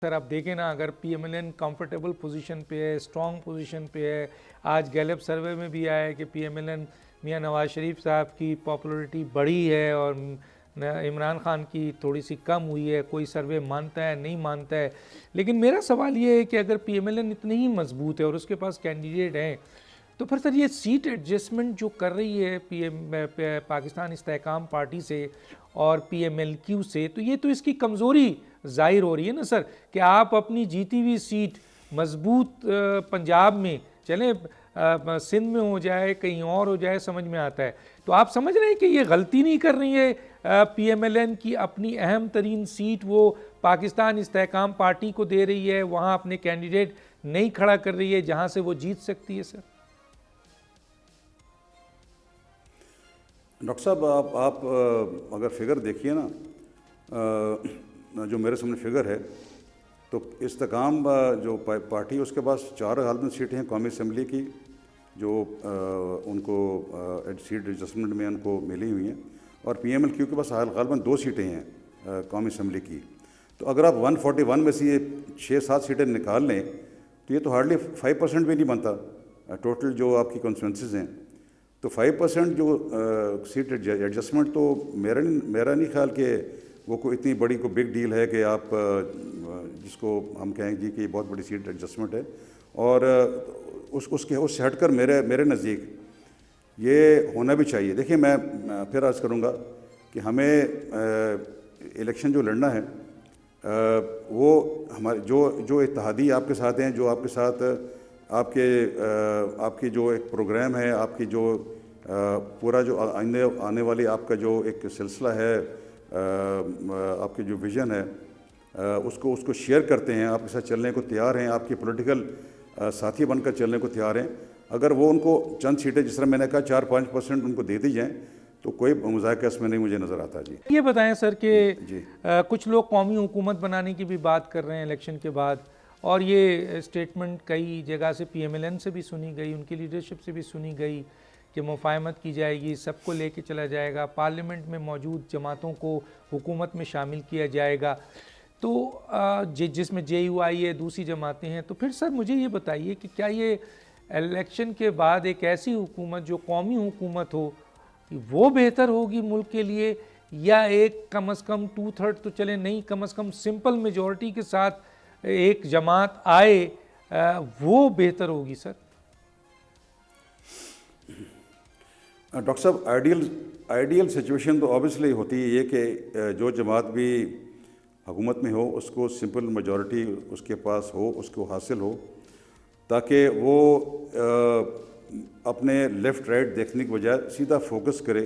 سر آپ دیکھیں نا، اگر P M L N comfortable position پہ ہے، اسٹرانگ پوزیشن پہ ہے، آج گیلپ سروے میں بھی آیا ہے کہ پی M L N Mian Nawaz Sharif صاحب کی پاپولرٹی بڑھی ہے اور عمران خان کی تھوڑی سی کم ہوئی ہے، کوئی سروے مانتا ہے نہیں مانتا ہے، لیکن میرا سوال یہ ہے کہ اگر پی ایم ایل این اتنی ہی مضبوط ہے اور اس کے پاس کینڈیڈیٹ ہیں، تو پھر سر یہ سیٹ ایڈجسٹمنٹ جو کر رہی ہے پاکستان استحکام پارٹی سے اور پی ایم ایل کیو سے، تو یہ تو اس کی کمزوری ظاہر ہو رہی ہے نا سر، کہ آپ اپنی جیتی ہوئی سیٹ مضبوط پنجاب میں چلیں، سندھ میں ہو جائے کہیں اور ہو جائے، سمجھ میں آتا ہے، تو آپ سمجھ رہے ہیں کہ یہ غلطی نہیں کر رہی ہے پی ایم ایل این کی اپنی اہم ترین سیٹ وہ پاکستان استحکام پارٹی کو دے رہی ہے، وہاں اپنے کینڈیڈیٹ نہیں کھڑا کر رہی ہے جہاں سے وہ جیت سکتی ہے؟ سر ڈاکٹر صاحب آپ اگر فگر دیکھیے نا، جو میرے سامنے فگر ہے، تو استحکام جو پارٹی اس کے پاس 4 غالباً سیٹیں ہیں قومی اسمبلی کی، جو ان کو سیٹ ایڈجسٹمنٹ میں ان کو ملی ہوئی ہیں، اور پی ایم ایل کیو کے پاس غالباً 2 سیٹیں ہیں قومی اسمبلی کی. تو اگر آپ 141 میں سے یہ 6-7 سیٹیں نکال لیں تو یہ تو ہارڈلی 5% بھی نہیں بنتا ٹوٹل جو آپ کی کانسٹیٹوئنسیز ہیں. تو 5% جو سیٹ ایڈجسٹمنٹ، تو میرا نہیں خیال کہ وہ کوئی اتنی بڑی کوئی بگ ڈیل ہے کہ آپ جس کو ہم کہیں جی کہ یہ بہت بڑی سیٹ ایڈجسٹمنٹ ہے. اور اس سے ہٹ کر میرے نزدیک یہ ہونا بھی چاہیے. دیکھیں، میں پھر عرض کروں گا کہ ہمیں الیکشن جو لڑنا ہے وہ ہمارے جو اتحادی آپ کے ساتھ ہیں، جو آپ کے ساتھ آپ کی جو ایک پروگرام ہے، آپ کی جو پورا جو آنے والی آپ کا جو ایک سلسلہ ہے، آپ کی جو ویژن ہے، اس کو شیئر کرتے ہیں، آپ کے ساتھ چلنے کو تیار ہیں، آپ کے پولیٹیکل ساتھی بن کر چلنے کو تیار ہیں. اگر وہ ان کو چند سیٹیں جس طرح میں نے کہا 4-5% ان کو دے دی جائیں تو کوئی مذاکرہ اس میں نہیں مجھے نظر آتا. جی یہ بتائیں سر کہ کچھ لوگ قومی حکومت بنانے کی بھی بات کر رہے ہیں الیکشن کے بعد، اور یہ اسٹیٹمنٹ کئی جگہ سے پی ایم ایل این سے بھی سنی گئی، ان کی لیڈرشپ سے بھی سنی گئی کہ مفاہمت کی جائے گی، سب کو لے کے چلا جائے گا، پارلیمنٹ میں موجود جماعتوں کو حکومت میں شامل کیا جائے گا، تو جس میں جے یو آئی ہے، دوسری جماعتیں ہیں. تو پھر سر مجھے یہ بتائیے کہ کیا یہ الیکشن کے بعد ایک ایسی حکومت جو قومی حکومت ہو وہ بہتر ہوگی ملک کے لیے، یا ایک کم از کم 2/3 تو چلے نہیں، کم از کم سمپل میجورٹی کے ساتھ ایک جماعت آئے وہ بہتر ہوگی؟ سر ڈاکٹر صاحب، آئیڈیل سچویشن تو آبویسلی ہوتی ہے یہ کہ جو جماعت بھی حکومت میں ہو اس کو سمپل میجورٹی اس کے پاس ہو، اس کو حاصل ہو، تاکہ وہ اپنے لیفٹ رائٹ دیکھنے کی بجائے سیدھا فوکس کرے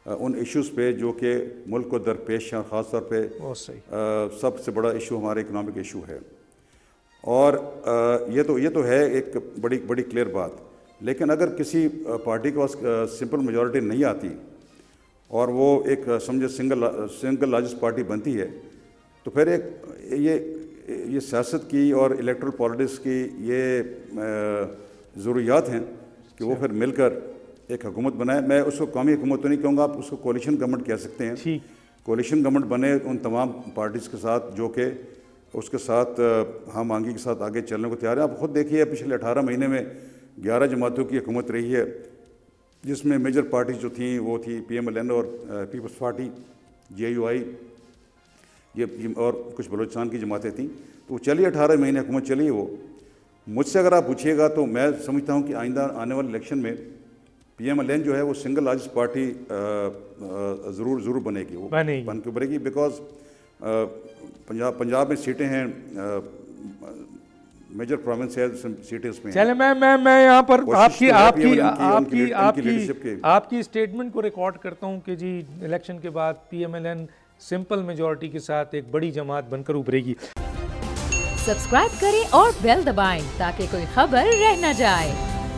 ان ایشوز پہ جو کہ ملک کو درپیش ہیں. خاص طور پہ سب سے بڑا ایشو ہمارا اکنامک ایشو ہے، اور یہ تو ہے ایک بڑی کلیئر بات. لیکن اگر کسی پارٹی کے پاس سمپل میجورٹی نہیں آتی اور وہ ایک سمجھے سنگل لارجسٹ پارٹی بنتی ہے، تو پھر یہ سیاست کی اور الیکٹرل پالیٹکس کی یہ ضروریات ہیں کہ وہ پھر مل کر ایک حکومت بنائے. میں اس کو قومی حکومت تو نہیں کہوں گا، آپ اس کو کولیشن گورنمنٹ کہہ سکتے ہیں. کولیشن گورنمنٹ بنے ان تمام پارٹیز کے ساتھ جو کہ اس کے ساتھ ہم آہنگی کے ساتھ آگے چلنے کو تیار ہیں. آپ خود دیکھیے پچھلے 18 مہینے میں 11 جماعتوں کی حکومت رہی ہے، جس میں میجر پارٹیز جو تھیں وہ تھی پی ایم ایل این اور پیپلز پارٹی، جے یو آئی، یہ اور کچھ بلوچستان کی جماعتیں تھیں. تو وہ چلی 18 مہینے حکومت چلی. وہ مجھ سے اگر آپ پوچھیے گا تو میں سمجھتا ہوں کہ آئندہ آنے والے الیکشن میں پی ایم ایل این جو ہے وہ سنگل لارجسٹ پارٹی ضرور بنے گی، وہ بن کے ابھرے گی. بیکاز پنجاب میں سیٹیں ہیں، میجر پروونس ہے، سیٹیں اس میں. چلے میں یہاں پر آپ کی اسٹیٹمنٹ کو ریکارڈ کرتا ہوں کہ جی الیکشن کے بعد P M L N simple majority کے ساتھ ایک بڑی جماعت بن کر ابھرے گی. سبسکرائب کریں اور بیل دبائیں تاکہ کوئی خبر رہ نہ جائے.